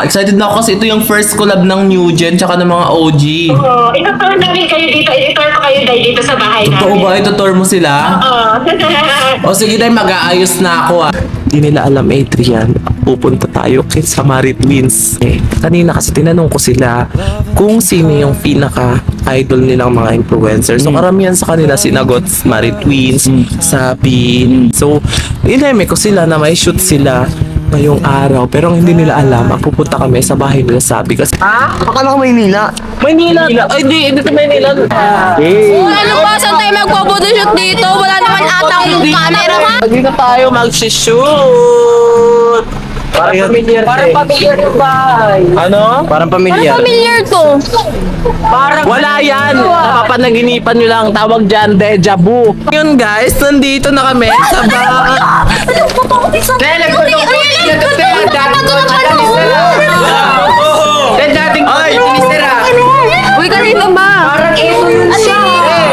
Excited na ako kasi ito yung first collab ng New Gen tsaka ng mga OG. Oo, itutour namin kayo dito. Itutour ko kayo dahil dito sa bahay namin. Totoo ba? Itutour mo sila? Oo. O sige tayo, mag-aayos na ako ah. Hindi nila alam, Adrian. Pupunta tayo kay Samari Twins. Kanina kasi tinanong ko sila kung sino yung pinaka-idol nilang mga influencer. So karamihan sa kanila sinagot Samari Twins, Sabi. So, ineme ko sila na may shoot sila ngayong araw. Pero ang hindi nila alam, pupunta kami sa bahay nila Sabi. Kasi, Akala ko Maynila. Maynila! Ay, hindi sa Maynila. Ano ba? Saan tayo magpo-photoshoot dito? Wala naman atang camera, ha? Hindi na tayo mag-shoot. Parang pamilyar yung bahay. Ano? Parang Parang pamilyar. familiar to. Wala yan. Napapanaginipan nyo lang. Tawag dyan, deja vu. Yun guys, nandito na kami sa bahay. Uy, kanino ba? Parang ito yun siya.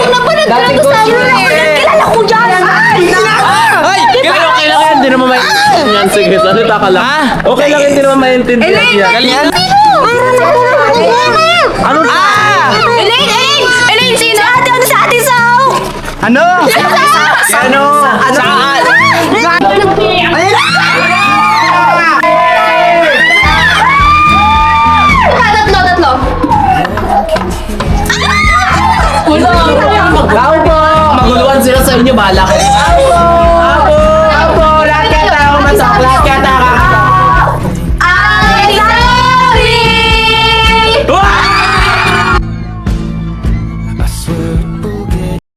Napanood ko lang to sa kilala ko dyan. Ay! Okay lang yan. Hindi naman maintindihan yan. Sige, salita ka lang. Okay lang yan. Hindi naman maintindihan yan. Ano? Elaine, sino? Ano sa ating saw? Ano? Ano? Saan? Tatlo. Maguluhan sila sa inyo. Bahala kayo.